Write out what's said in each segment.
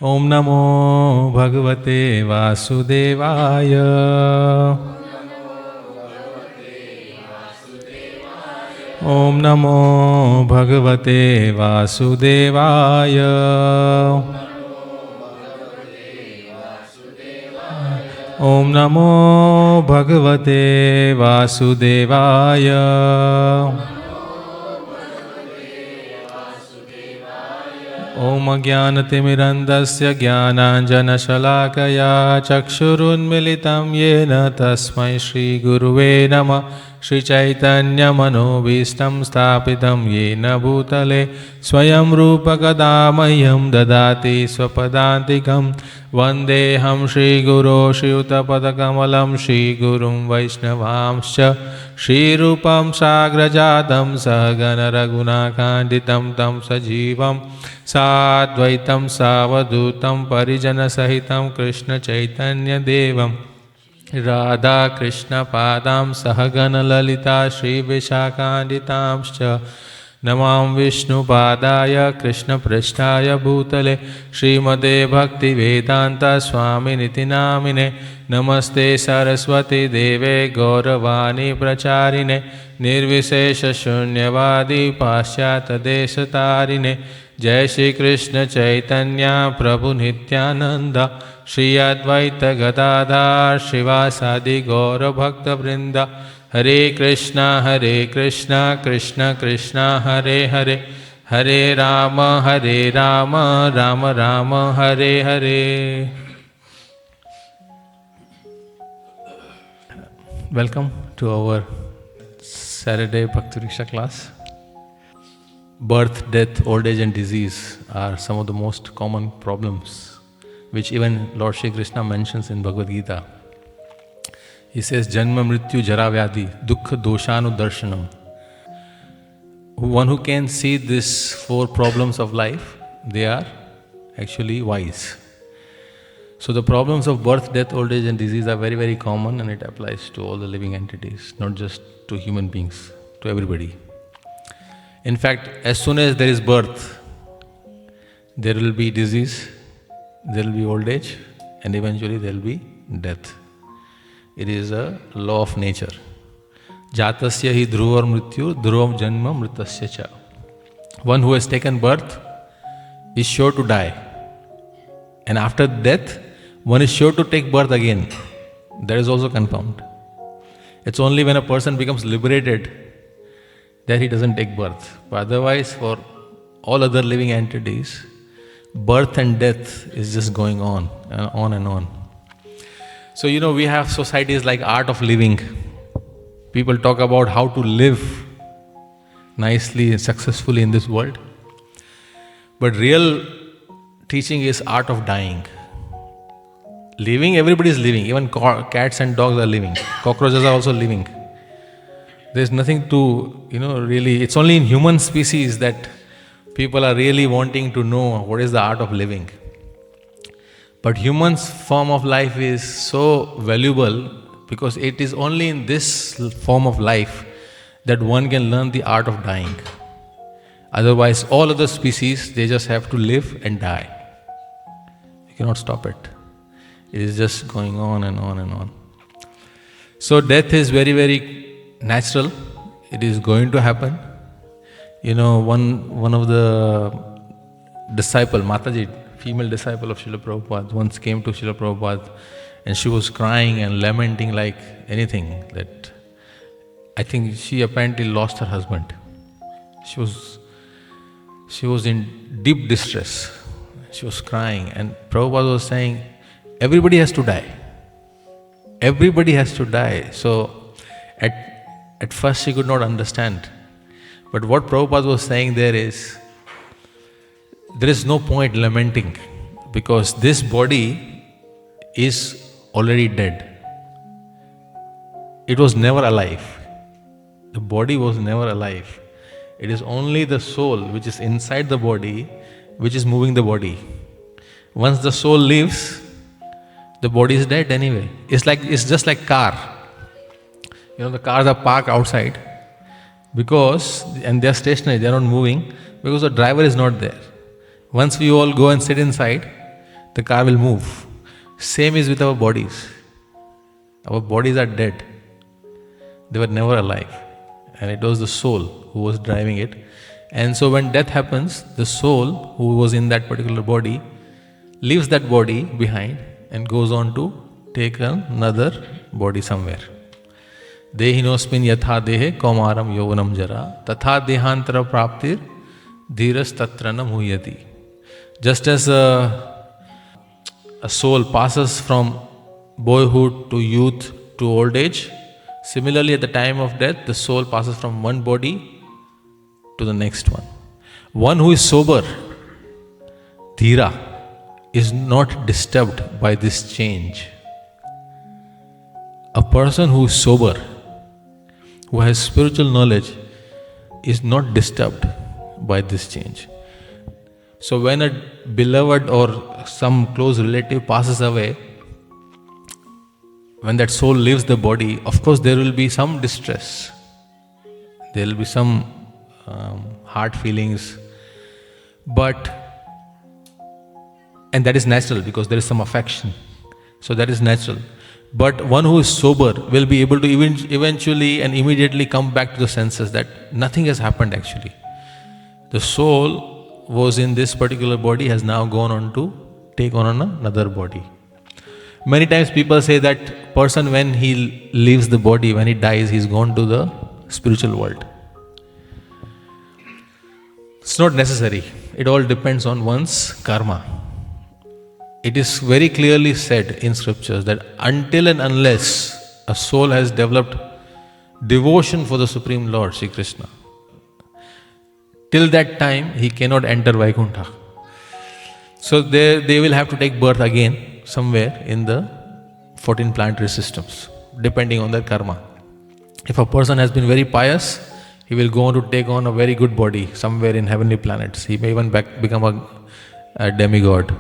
Om Namo Bhagavate Vasudevaya. Om Namo Bhagavate Vasudevaya. Om Namo Bhagavate Vasudevaya. Om Jnanatimirandasya Jnananjanashalakaya Chakshurunmilitam Yena Tasmai Shri Guruve Namah. Shri Chaitanya Manobhistam Sthapitam Yena Bhutale Swayam Rupa Kadamayam Dadati Swapadantikam Vandeham Shri Guru Shri Utapadakammalam Shri Gurum Vaishnavamscha Shri Rupam Sagrajatam Sahagana Raghunakanditam Tam Sajivam Sadvaitam Savadutam Parijana Sahitam Krishna Chaitanya Devam Radha Krishna Padam Sahagana Lalita Shri Vishakanditamscha Namam Vishnu Padaya Krishna Prishtaya Bhutale Srimade Bhakti Vedanta Swami Niti Namine Namaste Saraswati Deve Gauravani Pracharine Nirvisesha Shunyavadi Pasyata Desatarine Jai Shri Krishna Chaitanya Prabhu Nityananda Shri Advaita Gadadhar Shivasadi Gaura Bhakta Vrinda Hare Krishna Krishna Krishna Hare Hare Hare Rama Rama Rama Hare Hare. Welcome to our Saturday Bhakti Riksha class. Birth, death, old age and disease are some of the most common problems which even Lord Shri Krishna mentions in Bhagavad Gita. He says, Janma Mrityu Jara Vyadhi Dukkha Doshanu Darshanam. One who can see these four problems of life, they are actually wise. So the problems of birth, death, old age and disease are very, very common, and it applies to all the living entities, not just to human beings, to everybody. In fact, as soon as there is birth, there will be disease, there will be old age, and eventually there will be death. It is a law of nature. Jatasya hi dhruvar mrityu dhruvam janma mritasya cha. One who has taken birth is sure to die. And after death, one is sure to take birth again. That is also confirmed. It's only when a person becomes liberated that he doesn't take birth. But otherwise, for all other living entities, birth and death is just going on and on and on. So, we have societies like Art of Living. People talk about how to live nicely and successfully in this world. But real teaching is art of dying. Living, everybody is living. Even cats and dogs are living. Cockroaches are also living. There's nothing to, really, it's only in human species that people are really wanting to know what is the art of living. But human's form of life is so valuable because it is only in this form of life that one can learn the art of dying. Otherwise, all other species, they just have to live and die. You cannot stop it. It is just going on and on and on. So death is very, very natural. It is going to happen. One of the disciple, Mataji, female disciple of Srila Prabhupada, once came to Srila Prabhupada and she was crying and lamenting like anything. That I think she apparently lost her husband. She was in deep distress. She was crying, and Prabhupada was saying, everybody has to die. Everybody has to die. So at first she could not understand. But what Prabhupada was saying there is no point lamenting, because this body is already dead. It was never alive. The body was never alive. It is only the soul which is inside the body which is moving the body. Once the soul leaves, the body is dead anyway. It's just like car. The cars are parked outside and they are stationary, they are not moving because the driver is not there. Once we all go and sit inside, the car will move. Same is with our bodies. Our bodies are dead. They were never alive. And it was the soul who was driving it. And so when death happens, the soul who was in that particular body leaves that body behind and goes on to take another body somewhere. Dehinosmin yatha dehe kaumaram yovanam jara tatha dehantara praptir dhiras tatranam huyati. Just as a soul passes from boyhood to youth to old age, similarly at the time of death, the soul passes from one body to the next one. One who is sober, dhira, is not disturbed by this change. A person who is sober, who has spiritual knowledge, is not disturbed by this change. So when a beloved or some close relative passes away, when that soul leaves the body, of course there will be some distress. There will be some hard feelings, and that is natural because there is some affection. So that is natural. But one who is sober will be able to eventually and immediately come back to the senses that nothing has happened actually. The soul was in this particular body, has now gone on to take on another body. Many times people say that person, when he leaves the body, when he dies, he's gone to the spiritual world. It's not necessary. It all depends on one's karma. It is very clearly said in scriptures that until and unless a soul has developed devotion for the Supreme Lord, Sri Krishna, till that time he cannot enter Vaikuntha. So they will have to take birth again somewhere in the 14 planetary systems, depending on their karma. If a person has been very pious, he will go on to take on a very good body somewhere in heavenly planets. He may even become a demigod.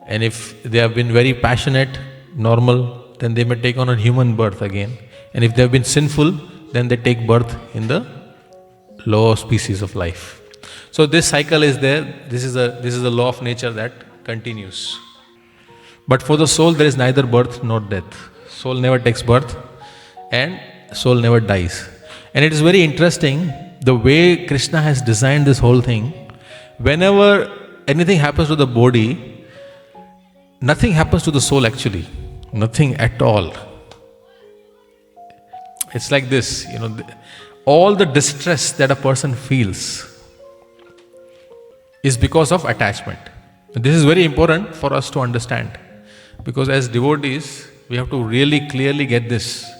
And if they have been very passionate, normal, then they may take on a human birth again. And if they have been sinful, then they take birth in the lower species of life. So this cycle is there. This is the law of nature that continues. But for the soul, there is neither birth nor death. Soul never takes birth and soul never dies. And it is very interesting the way Krishna has designed this whole thing. Whenever anything happens to the body, nothing happens to the soul actually. Nothing at all. It's like this, all the distress that a person feels is because of attachment. This is very important for us to understand. Because as devotees, we have to really clearly get this.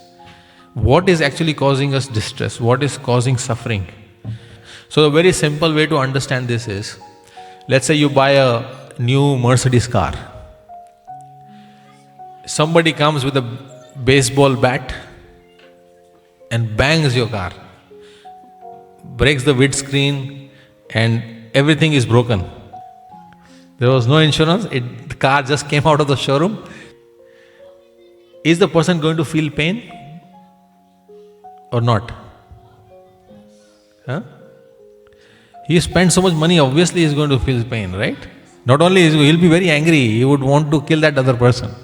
What is actually causing us distress? What is causing suffering? So the very simple way to understand this is, let's say you buy a new Mercedes car. Somebody comes with a baseball bat and bangs your car, breaks the windscreen, and everything is broken. There was no insurance, the car just came out of the showroom. Is the person going to feel pain or not? He spent so much money, obviously he is going to feel pain, right? Not only he'll be very angry, he would want to kill that other person.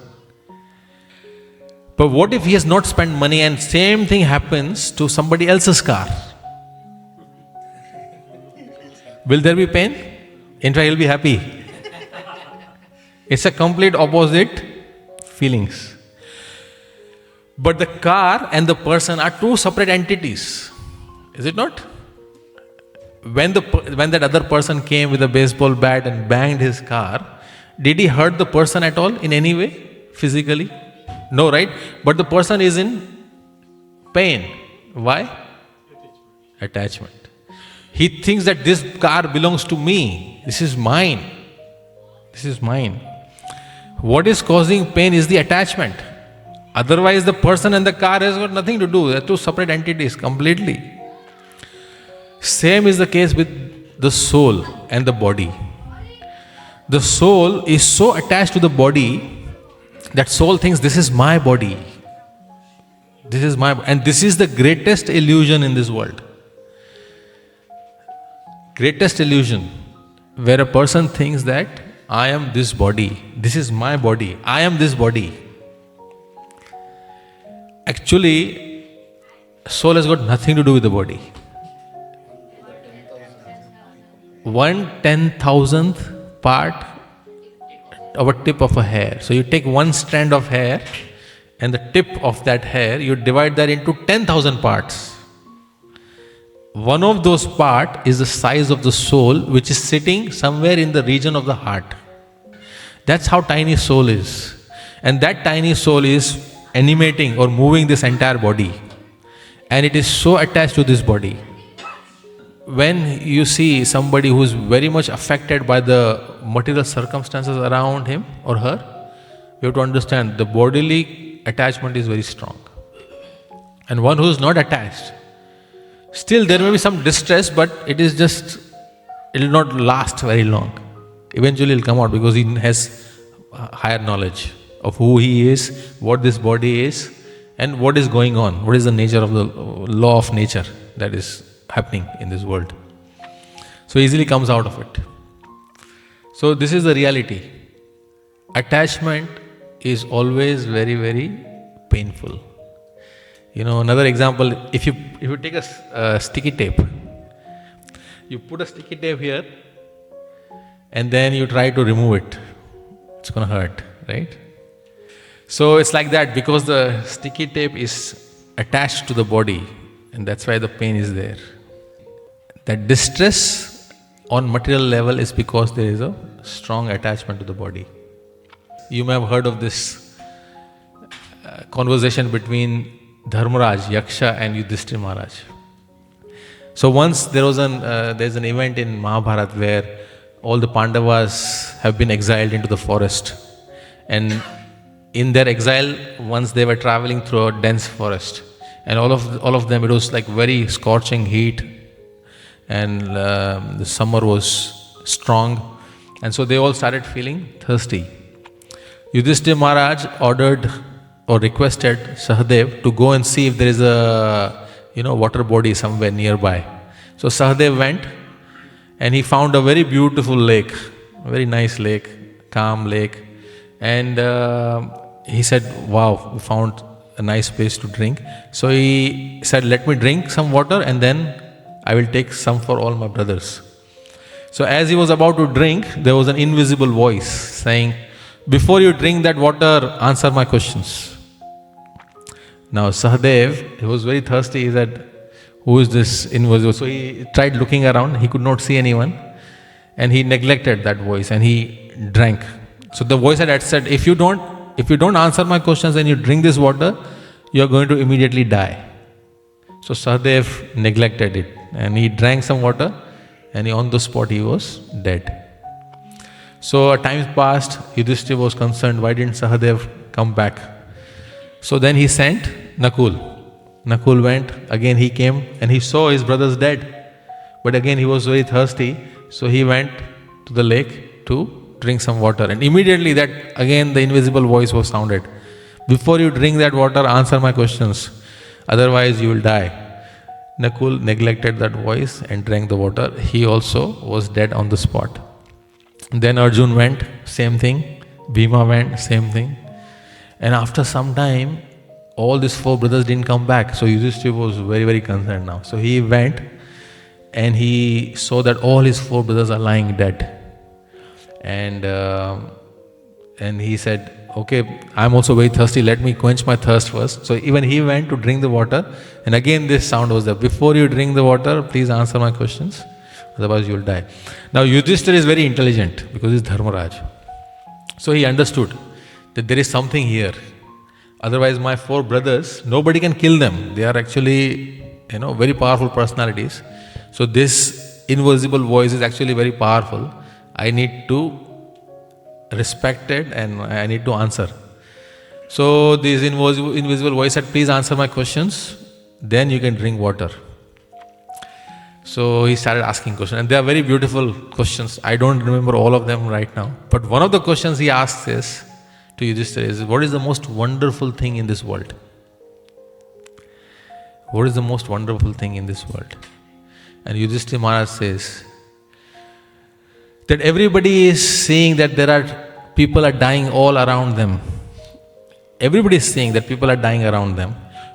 But what if he has not spent money and same thing happens to somebody else's car? Will there be pain? In fact, he'll be happy. It's a complete opposite feelings. But the car and the person are two separate entities. Is it not? When that other person came with a baseball bat and banged his car, did he hurt the person at all in any way, physically? No, right? But the person is in pain. Why? Attachment. He thinks that this car belongs to me. This is mine. This is mine. What is causing pain is the attachment. Otherwise, the person and the car has got nothing to do. They are two separate entities completely. Same is the case with the soul and the body. The soul is so attached to the body that soul thinks this is my body. This is my, and this is the greatest illusion in this world. Greatest illusion, where a person thinks that I am this body, this is my body, I am this body. Actually, soul has got nothing to do with the body. 1/10,000th part of a tip of a hair. So you take one strand of hair and the tip of that hair, you divide that into 10,000 parts. One of those parts is the size of the soul, which is sitting somewhere in the region of the heart. That's how tiny soul is. And that tiny soul is animating or moving this entire body. And it is so attached to this body. When you see somebody who is very much affected by the material circumstances around him or her, you have to understand the bodily attachment is very strong. And one who is not attached, still there may be some distress, but it will not last very long. Eventually it will come out because he has higher knowledge of who he is, what this body is, and what is going on, what is the nature of the law of nature that is happening in this world. So easily comes out of it. So this is the reality. Attachment is always very, very painful. Another example, if you take a sticky tape, you put a sticky tape here and then you try to remove it, it's going to hurt, right? So it's like that because the sticky tape is attached to the body, and that's why the pain is there. That distress on material level is because there is a strong attachment to the body. You may have heard of this conversation between Dharmaraj, Yaksha and Yudhishthira Maharaj. So once there's an event in Mahabharata where all the Pandavas have been exiled into the forest, and in their exile, once they were traveling through a dense forest, and all of them, it was like very scorching heat, and the summer was strong, and so they all started feeling thirsty. Yudhishthira Maharaj ordered or requested Sahadev to go and see if there is a water body somewhere nearby. So Sahadev went and he found a very beautiful lake, a very nice lake, calm lake, and he said, wow, we found a nice place to drink. So he said, let me drink some water and then I will take some for all my brothers. So as he was about to drink, there was an invisible voice saying, before you drink that water, answer my questions. Now Sahadev, he was very thirsty, he said, who is this invisible? So he tried looking around, he could not see anyone, and he neglected that voice and he drank. So the voice had said, if you don't answer my questions and you drink this water, you are going to immediately die. So Sahadev neglected it and he drank some water and on the spot he was dead. So time passed, Yudhishthira was concerned, why didn't Sahadev come back? So then he sent Nakul. Nakul went, again he came and he saw his brothers dead. But again he was very thirsty, so he went to the lake to drink some water. And immediately that again the invisible voice was sounded. Before you drink that water, answer my questions, otherwise you will die. Nakul neglected that voice and drank the water. He also was dead on the spot. Then Arjun went, same thing. Bhima went, same thing. And after some time, all these four brothers didn't come back. So Yudhishthira was very, very concerned now. So he went and he saw that all his four brothers are lying dead. And he said, okay, I'm also very thirsty, let me quench my thirst first. So even he went to drink the water, and again this sound was there, before you drink the water, please answer my questions, otherwise you will die. Now Yudhishthira is very intelligent because he's Dharmaraj. So he understood that there is something here. Otherwise my four brothers, nobody can kill them. They are actually, very powerful personalities. So this invisible voice is actually very powerful. I need to respect it and I need to answer. So this invisible voice said, please answer my questions, then you can drink water. So he started asking questions, and they are very beautiful questions. I don't remember all of them right now. But one of the questions he asks is, to Yudhishthira is, what is the most wonderful thing in this world? What is the most wonderful thing in this world? And Yudhishthira Maharaj says, that everybody is seeing that people are dying all around them. Everybody is seeing that people are dying around them.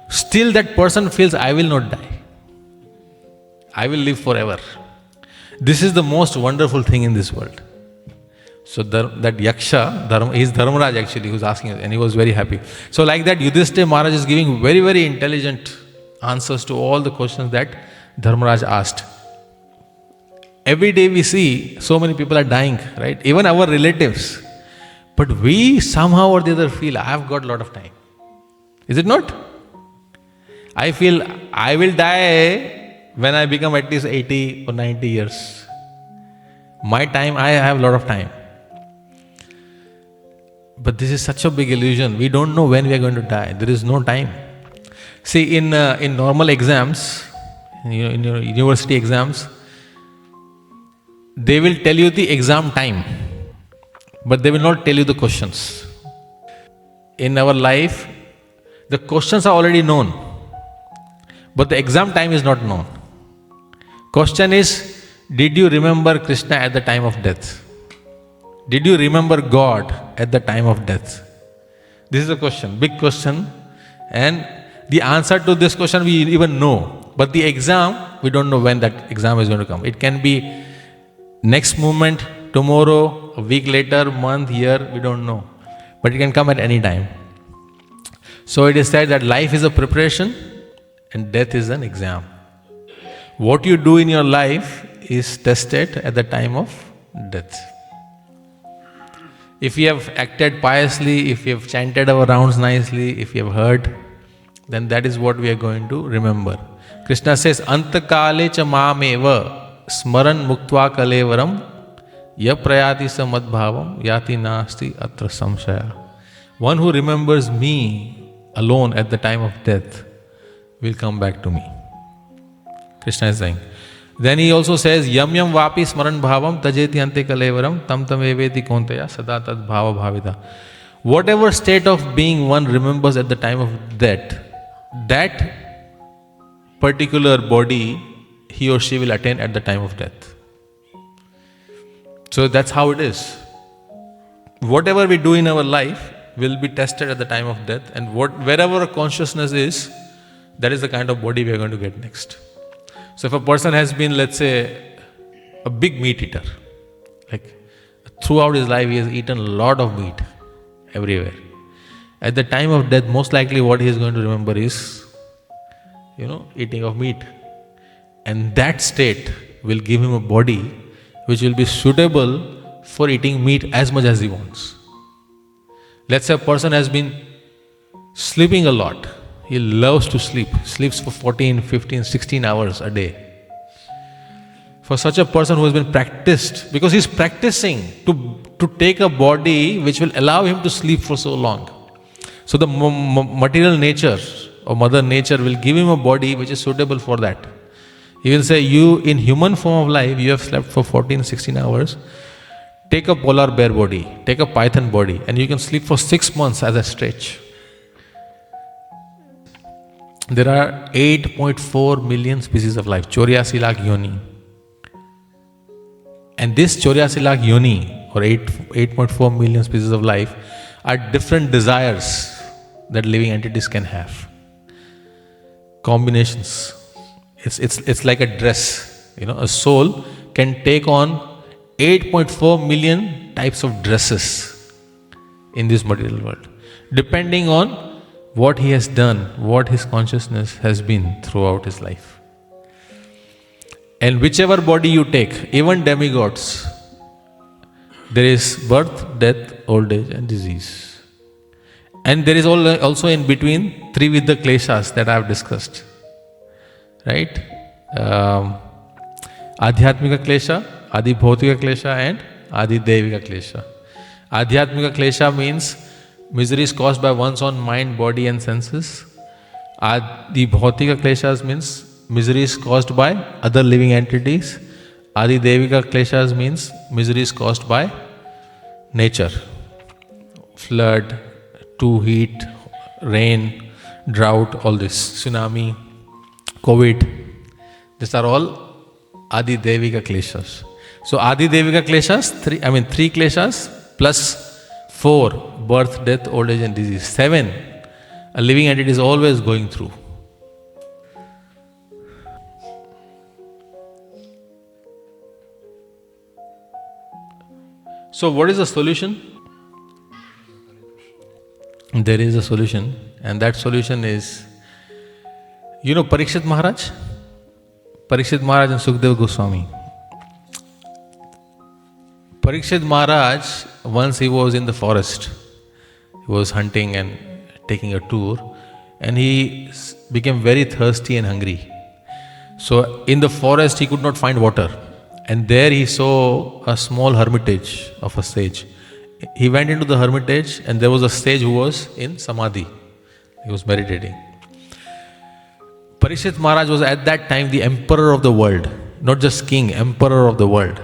Still that person feels, I will not die. I will live forever. This is the most wonderful thing in this world. So that Yaksha, he's Dharmaraj actually, who's asking us, and he was very happy. So like that, Yudhishthira Maharaj is giving very, very intelligent answers to all the questions that Dharmaraj asked. Every day we see so many people are dying, right? Even our relatives. But we somehow or the other feel, I have got a lot of time. Is it not? I feel I will die when I become at least 80 or 90 years. My time, I have a lot of time. But this is such a big illusion. We don't know when we are going to die. There is no time. See, in normal exams, in your university exams, they will tell you the exam time, but they will not tell you the questions. In our life, the questions are already known, but the exam time is not known. Question is, did you remember Krishna at the time of death? Did you remember God at the time of death? This is a question, big question. And the answer to this question we even know. But the exam, we don't know when that exam is going to come. It can be next moment, tomorrow, a week later, month, year, we don't know. But it can come at any time. So it is said that life is a preparation and death is an exam. What you do in your life is tested at the time of death. If you have acted piously, if you have chanted our rounds nicely, if you have heard, then that is what we are going to remember. Krishna says, Antakale cha mameva smaran muktva kalevaram ya prayati samadbhavam yati nasti atra samshaya. One who remembers me alone at the time of death will come back to me. Krishna is saying. Then he also says, Yam yam vapi smaran bhavam tajeti ante kalevaram tam tam eveti konteya sada tad bhava bhavita. Whatever state of being one remembers at the time of death, that particular body he or she will attain at the time of death. So that's how it is. Whatever we do in our life will be tested at the time of death, and wherever our consciousness is, that is the kind of body we are going to get next. So if a person has been, let's say, a big meat eater, like throughout his life he has eaten a lot of meat everywhere. At the time of death, most likely what he is going to remember is, eating of meat. And that state will give him a body which will be suitable for eating meat as much as he wants. Let's say a person has been sleeping a lot. He loves to sleep, sleeps for 14, 15, 16 hours a day. For such a person who has been practiced, because he is practicing to take a body which will allow him to sleep for so long. So the material nature or mother nature will give him a body which is suitable for that. He will say, you in human form of life, you have slept for 14, 16 hours. Take a polar bear body, take a python body, and you can sleep for 6 months as a stretch. There are 8.4 million species of life, 84 lakh yoni. And this 84 lakh yoni, or 8.4 million species of life, are different desires that living entities can have. Combinations. It's like a dress. A soul can take on 8.4 million types of dresses in this material world, depending on what he has done, what his consciousness has been throughout his life. And whichever body you take, even demigods, there is birth, death, old age and disease. And there is also in between Trividha kleshas that I have discussed. Right? Adhyatmika klesha, Adi bhautika klesha and Adi devika klesha. Adhyatmika klesha means misery is caused by one's own mind, body and senses. Adi bhautika kleshas means misery is caused by other living entities. Adi devika kleshas means misery is caused by nature. Flood, too heat, rain, drought, all this, tsunami, COVID. These are all Adi devika kleshas. So Adi Devika kleshas, three kleshas plus 4, birth, death, old age and disease. 7, a living entity is always going through. So what is the solution? There is a solution, and that solution is, Parikshit Maharaj? Parikshit Maharaj and Sukdev Goswami. Parikshit Maharaj, once he was in the forest, he was hunting and taking a tour, and he became very thirsty and hungry. So in the forest he could not find water, and there he saw a small hermitage of a sage. He went into the hermitage, and there was a sage who was in samadhi. He was meditating. Parikshit Maharaj was at that time the emperor of the world, not just king, emperor of the world.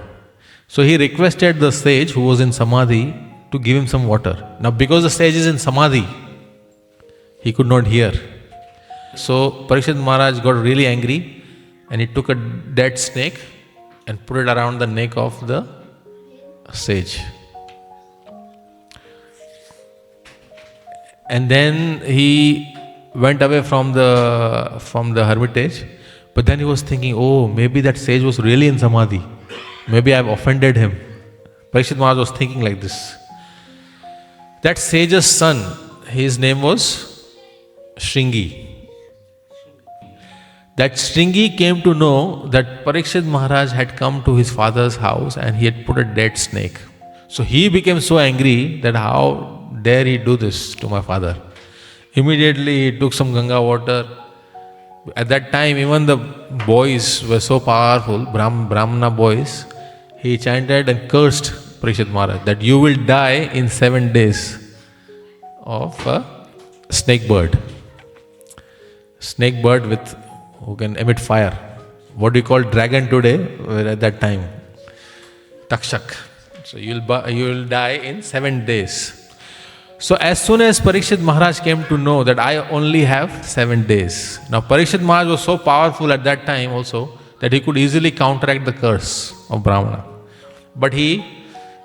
So he requested the sage who was in samadhi to give him some water. Now because the sage is in samadhi, he could not hear. So Parikshit Maharaj got really angry, and he took a dead snake and put it around the neck of the sage. And then he went away from the hermitage, but then he was thinking, oh, maybe that sage was really in samadhi. Maybe I have offended him. Parikshit Maharaj was thinking like this. That sage's son, his name was Shringi. That Shringi came to know that Parikshit Maharaj had come to his father's house and he had put a dead snake. So he became so angry that how dare he do this to my father. Immediately he took some Ganga water. At that time even the boys were so powerful, Brahmana boys. He chanted and cursed Parikshit Maharaj that you will die in 7 days of a snake bird. Snake bird who can emit fire. What we call dragon today, at that time. Takshak. So you will die in 7 days. So as soon as Parikshit Maharaj came to know that I only have 7 days. Now Parikshit Maharaj was so powerful at that time also that he could easily counteract the curse of Brahmana. But he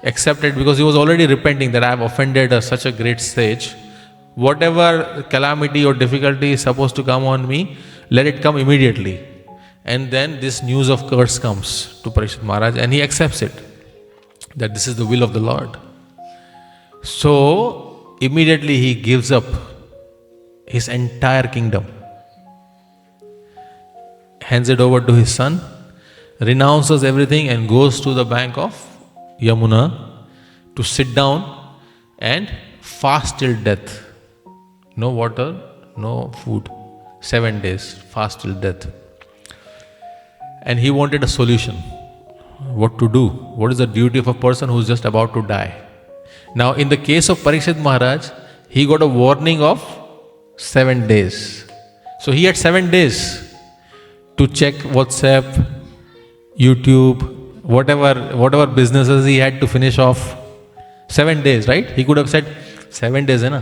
accepted because he was already repenting that I have offended such a great sage. Whatever calamity or difficulty is supposed to come on me, let it come immediately. And then this news of curse comes to Parikshit Maharaj and he accepts it. That this is the will of the Lord. So immediately he gives up his entire kingdom, hands it over to his son, renounces everything and goes to the bank of Yamuna to sit down and fast till death. No water, no food. 7 days, fast till death. And he wanted a solution. What to do? What is the duty of a person who is just about to die? Now in the case of Parikshit Maharaj, he got a warning of 7 days. So he had 7 days to check WhatsApp, YouTube, whatever businesses he had to finish off. 7 days, right? He could have said, 7 days, hai na?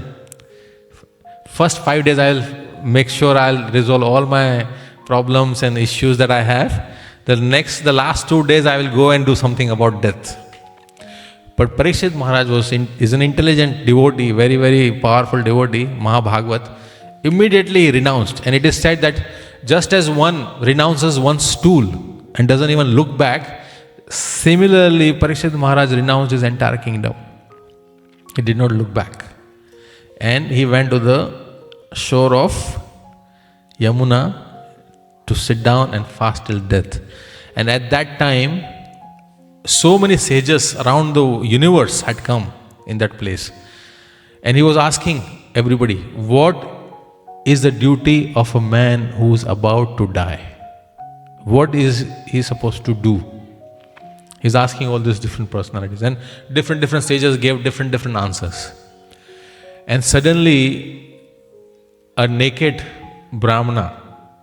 First 5 days I'll make sure I'll resolve all my problems and issues that I have. The last 2 days I will go and do something about death. But Parikshit Maharaj is an intelligent devotee, very, very powerful devotee, Mahabhagavat. Immediately he renounced. And it is said that just as one renounces one's stool and doesn't even look back, similarly Parikshit Maharaj renounced his entire kingdom. He did not look back. And he went to the shore of Yamuna to sit down and fast till death. And at that time, so many sages around the universe had come in that place. And he was asking everybody, what is the duty of a man who is about to die? What is he supposed to do? He's asking all these different personalities. And different sages gave different answers. And suddenly, a naked Brahmana,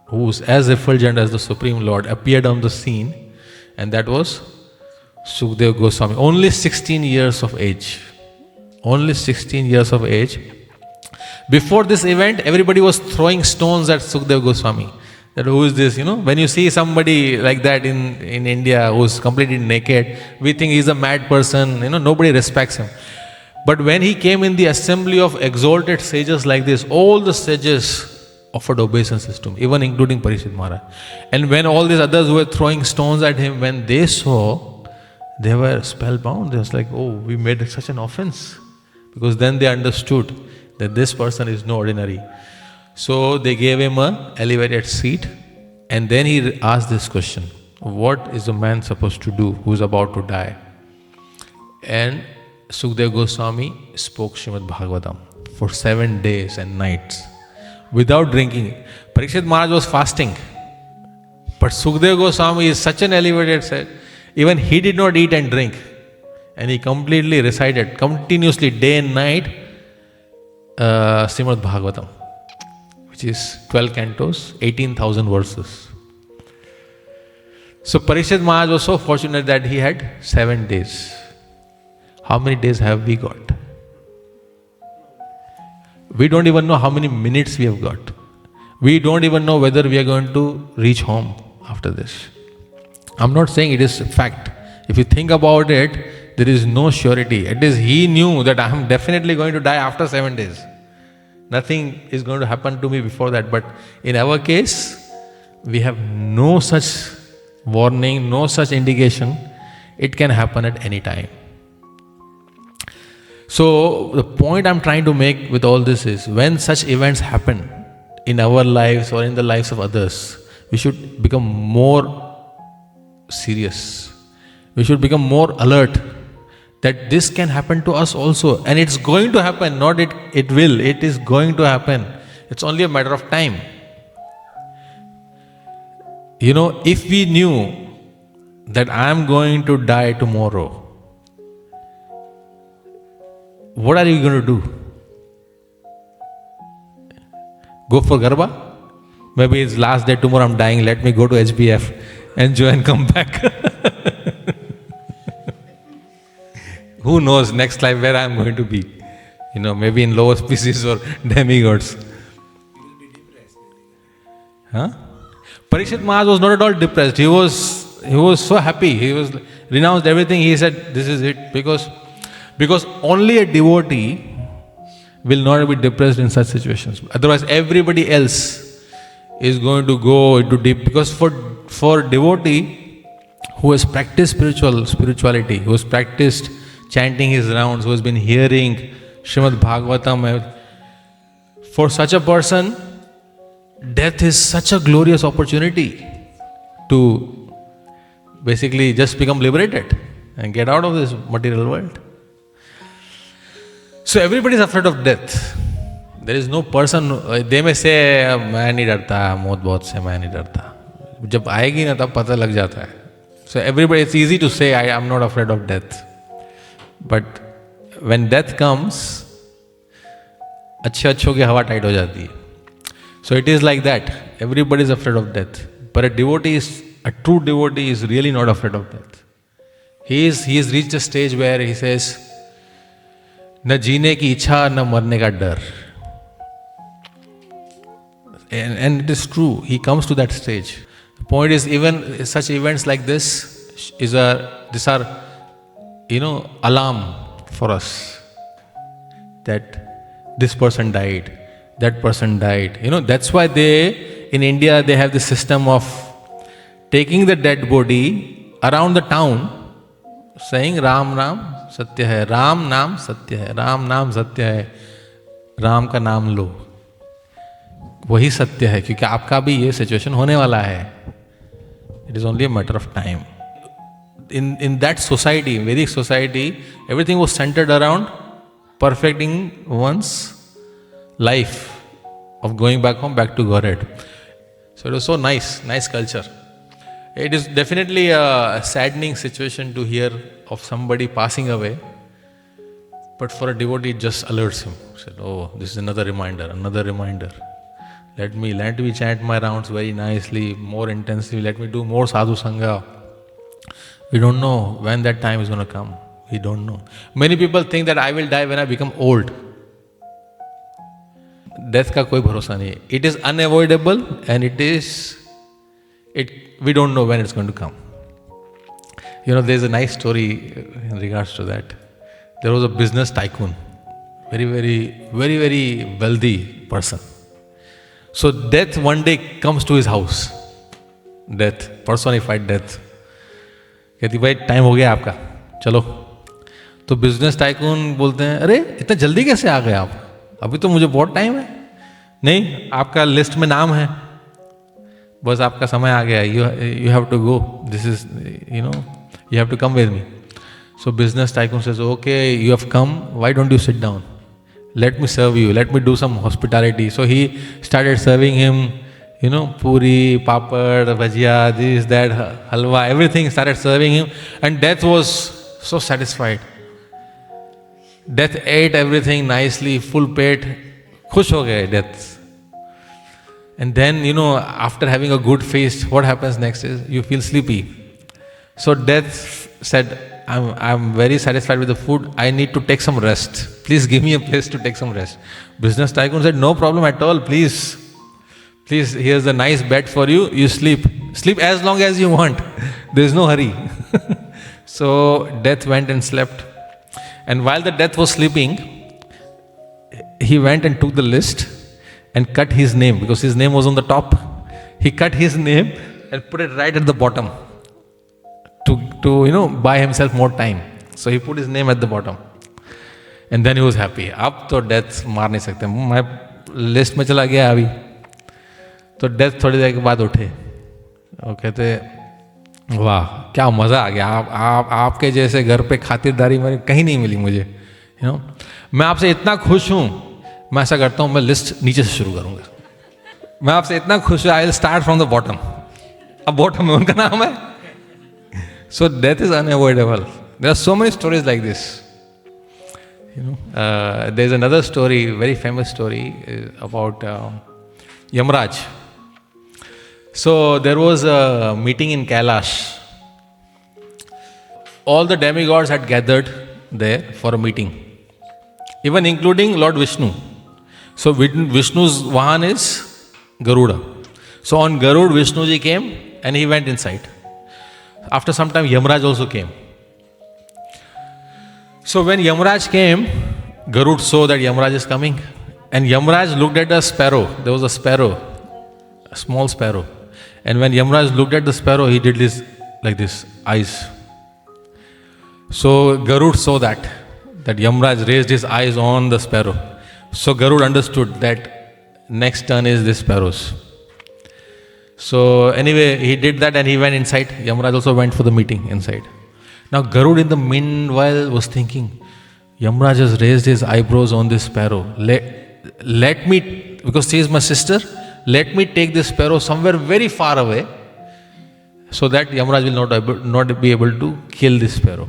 who was as effulgent as the Supreme Lord, appeared on the scene, and that was Sukdev Goswami. Only 16 years of age. Only 16 years of age. Before this event, everybody was throwing stones at Sukdev Goswami, That who is this? When you see somebody like that in India who's completely naked, we think he's a mad person, nobody respects him. But when he came in the assembly of exalted sages like this, all the sages offered obeisance to him, even including Parikshit Maharaj. And when all these others who were throwing stones at him, when they saw, they were spellbound. They was like, oh, we made such an offense. Because then they understood that this person is no ordinary. So they gave him an elevated seat, and then he asked this question: what is a man supposed to do who is about to die? And Sukadeva Goswami spoke Srimad Bhagavatam for 7 days and nights without drinking. Parikshit Maharaj was fasting, but Sukadeva Goswami is such an elevated saint, even he did not eat and drink, and he completely recited continuously day and night Srimad Bhagavatam, which is 12 cantos, 18,000 verses. So Parikshit Maharaj was so fortunate that he had 7 days. How many days have we got? We don't even know how many minutes we have got. We don't even know whether we are going to reach home after this. I'm not saying it is a fact. If you think about it, there is no surety. At least he knew that I am definitely going to die after 7 days. Nothing is going to happen to me before that. But in our case, we have no such warning, no such indication. It can happen at any time. So the point I'm trying to make with all this is, when such events happen in our lives or in the lives of others, we should become more serious. We should become more alert that this can happen to us also. And it's going to happen, not it will, it is going to happen. It's only a matter of time. If we knew that I am going to die tomorrow, what are you going to do? Go for Garba? Maybe it's last day, tomorrow I'm dying, let me go to HBF, enjoy and come back. Who knows next life where I'm going to be? Maybe in lower species or demigods. Huh? Parikshit Maharaj was not at all depressed. He was so happy. He was renounced everything. He said, this is it. Because only a devotee will not be depressed in such situations. Otherwise, everybody else is going to go into deep. Because for devotee who has practiced spirituality, who has practiced chanting his rounds, who has been hearing Srimad Bhagavatam, for such a person, death is such a glorious opportunity to basically just become liberated and get out of this material world. So everybody is afraid of death. There is no person, they may say, मैं नहीं डरता, मौत बहुत से मैं नहीं डरता. जब आएगी ना तब पता लग जाता है. So everybody, it's easy to say, I am not afraid of death. But when death comes, अच्छों की हवा टाइट हो जाती है. So it is like that. Everybody is afraid of death. But a true devotee is really not afraid of death. He has reached a stage where he says, न जीने की इच्छा न मरने का डर. And it is true. He comes to that stage. The point is, even such events like this are alarm for us that this person died, that person died. That's why in India, they have the system of taking the dead body around the town, saying Ram Ram Satya hai, Ram Naam Satya hai, Ram Naam Satya hai, Ram का नाम लो, वही सत्य है, क्योंकि आपका भी ये situation होने वाला है. It is only a matter of time. In that society, Vedic society, everything was centered around perfecting one's life of going back home, back to Godhead. So it was so nice culture. It is definitely a saddening situation to hear of somebody passing away, but for a devotee, it just alerts him. He said, oh, this is another reminder. Let me chant my rounds very nicely, more intensely. Let me do more sadhu sangha. We don't know when that time is going to come. We don't know. Many people think that I will die when I become old. Death का कोई भरोसा नहीं है. It is unavoidable and it is We don't know when it's going to come. There's a nice story in regards to that. There was a business tycoon, very, very, very, very wealthy person. So death one day comes to his house. Death, personified death. कहती भाई time हो गया आपका, चलो. तो business tycoon बोलते हैं, अरे इतना जल्दी कैसे आ गए आप, अभी तो मुझे बहुत टाइम है. नहीं, आपका लिस्ट में नाम है, बस आपका समय आ गया. You have to go, this is you have to come with me. So business tycoon says, okay, you have come, why don't you sit down? Let me serve you, let me do some hospitality. So he started serving him, puri, papad, bhajia, this, that, halwa, everything started serving him. And Death was so satisfied. Death ate everything nicely, full pet, khush ho gaye Death. And then, after having a good feast, what happens next is you feel sleepy. So Death said, I'm very satisfied with the food. I need to take some rest. Please give me a place to take some rest. Business tycoon said, no problem at all. Please, here's a nice bed for you. You sleep. Sleep as long as you want. There's no hurry. So Death went and slept. And while the Death was sleeping, he went and took the list and cut his name, because his name was on the top. He cut his name and put it right at the bottom. To buy himself more time. So he put his name at the bottom. And then he was happy. अब तो Death मार नहीं सकते, मैं list में चला गया अभी. तो Death थोड़ी देर के बाद उठे और कहते, वाह क्या मज़ा आ गया, आपके जैसे घर पे खातिरदारी मेरी कहीं नहीं मिली मुझे. मैं आपसे इतना खुश हूँ, मैं ऐसा करता हूँ, मैं लिस्ट नीचे से शुरू करूँगा. मैं आपसे इतना खुश हूँ, I will start from the bottom. अब बॉटम में उनका नाम है. So death is unavoidable. There are so many stories like this. There's another story, very famous story about Yamraj. So there was a meeting in Kailash. All the demigods had gathered there for a meeting, even including Lord Vishnu. So Vishnu's Vahan is Garuda. So on Garud, Vishnu ji came and he went inside. After some time, Yamraj also came. So when Yamraj came, Garud saw that Yamraj is coming. And Yamraj looked at a sparrow. There was a sparrow, a small sparrow. And when Yamraj looked at the sparrow, he did this, like this, eyes. So Garud saw that Yamraj raised his eyes on the sparrow. So Garud understood that next turn is this sparrow's. So anyway, he did that and he went inside. Yamraj also went for the meeting inside. Now Garud in the meanwhile was thinking, Yamraj has raised his eyebrows on this sparrow. Let me, because she is my sister, let me take this sparrow somewhere very far away so that Yamraj will not be able to kill this sparrow.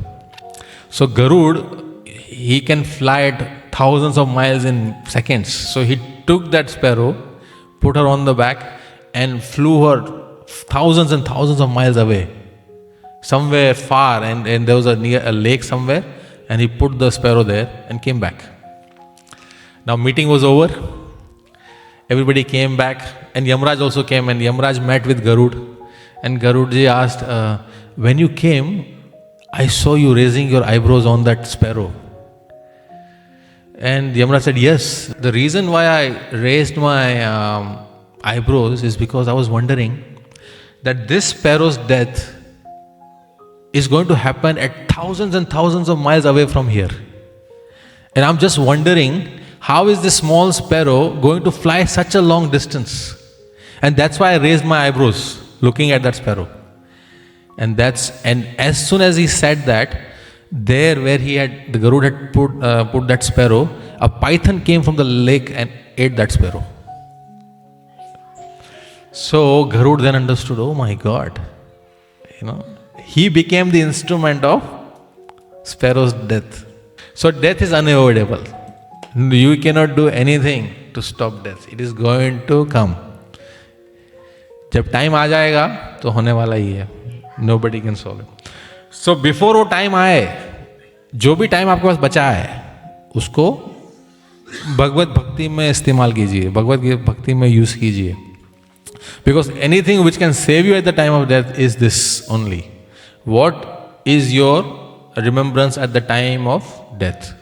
So Garud, he can fly at thousands of miles in seconds. So he took that sparrow, put her on the back, and flew her thousands and thousands of miles away, somewhere far, and there was a lake somewhere, and he put the sparrow there and came back. Now meeting was over, everybody came back, and Yamraj also came, and Yamraj met with Garud, and Garudji asked, when you came, I saw you raising your eyebrows on that sparrow. And Yamraj said, yes, the reason why I raised my eyebrows is because I was wondering that this sparrow's death is going to happen at thousands and thousands of miles away from here. And I'm just wondering, how is this small sparrow going to fly such a long distance? And that's why I raised my eyebrows looking at that sparrow. And as soon as he said that, there where the Garud had put that sparrow, a python came from the lake and ate that sparrow. So Garud then understood, oh my God, he became the instrument of sparrow's death. So death is unavoidable. You cannot do anything to stop death. It is going to come. जब time आ जाएगा तो होने वाला ही है. Nobody can solve it. So before वो time आए, जो भी टाइम आपके पास बचा है उसको भगवत भक्ति में इस्तेमाल कीजिए, भगवत भक्ति में यूज कीजिए. Because anything which can save you at the time of death is this only. What is your remembrance at the time of death?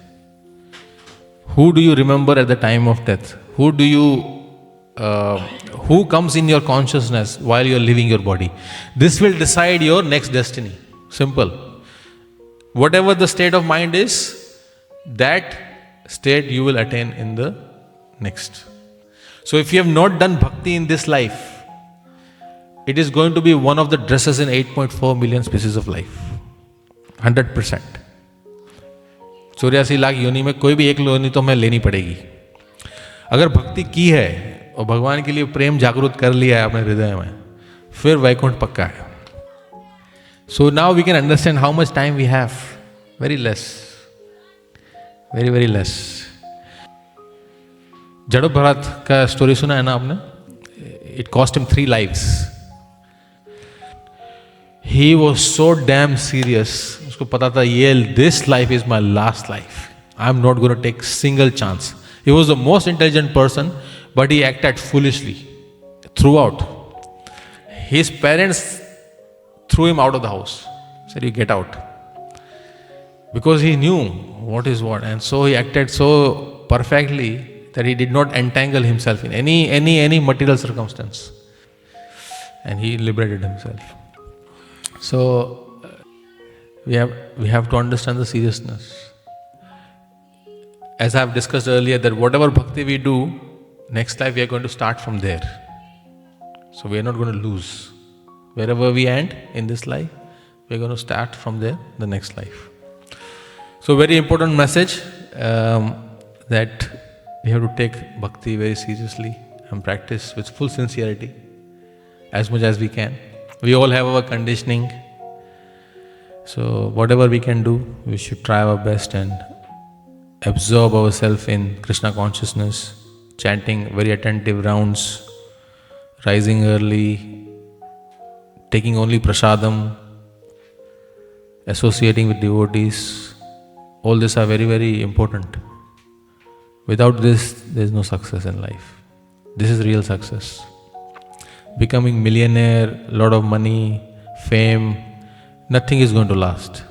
Who do you remember at the time of death? Who comes in your consciousness while you are leaving your body? This will decide your next destiny. Simple. Whatever the state of mind is, that state you will attain in the next. So if you have not done bhakti in this life, it is going to be one of the dresses in 8.4 million species of life. 100%. 84 lakh योनि में कोई भी एक योनि तो हमें लेनी पड़ेगी. अगर भक्ति की है और भगवान के लिए प्रेम जागृत कर लिया है अपने हृदय में, फिर वैकुंठ पक्का है. So now we can understand how much time we have. Very less. Very, very less. जड़ो Bharat का स्टोरी सुना है ना आपने? It cost him 3 lives. He was so damn serious. उसको पता था ये this life is my last life. I'm not going to take single chance. He was the most intelligent person, but he acted foolishly throughout. His parents threw him out of the house. Said, you get out. Because he knew what is what. And so he acted so perfectly that he did not entangle himself in any material circumstance. And he liberated himself. So we have to understand the seriousness. As I have discussed earlier, that whatever bhakti we do, next life we are going to start from there. So we are not going to lose. Wherever we end in this life, we are going to start from there, the next life. So very important message that we have to take bhakti very seriously and practice with full sincerity as much as we can. We all have our conditioning. So whatever we can do, we should try our best and absorb ourselves in Krishna consciousness, chanting very attentive rounds, rising early, taking only prasadam, associating with devotees. All these are very, very important. Without this, there is no success in life. This is real success. Becoming millionaire, lot of money, fame, nothing is going to last.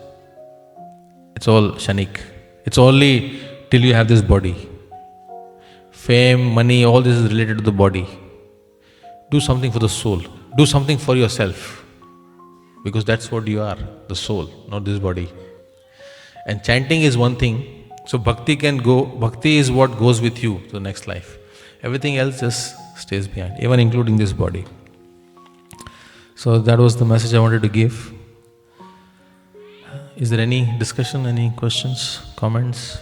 It's all kshanik. It's only till you have this body. Fame, money, all this is related to the body. Do something for the soul. Do something for yourself. Because that's what you are, the soul, not this body. And chanting is one thing. So bhakti is what goes with you to the next life. Everything else just stays behind, even including this body. So that was the message I wanted to give. Is there any discussion, any questions, comments?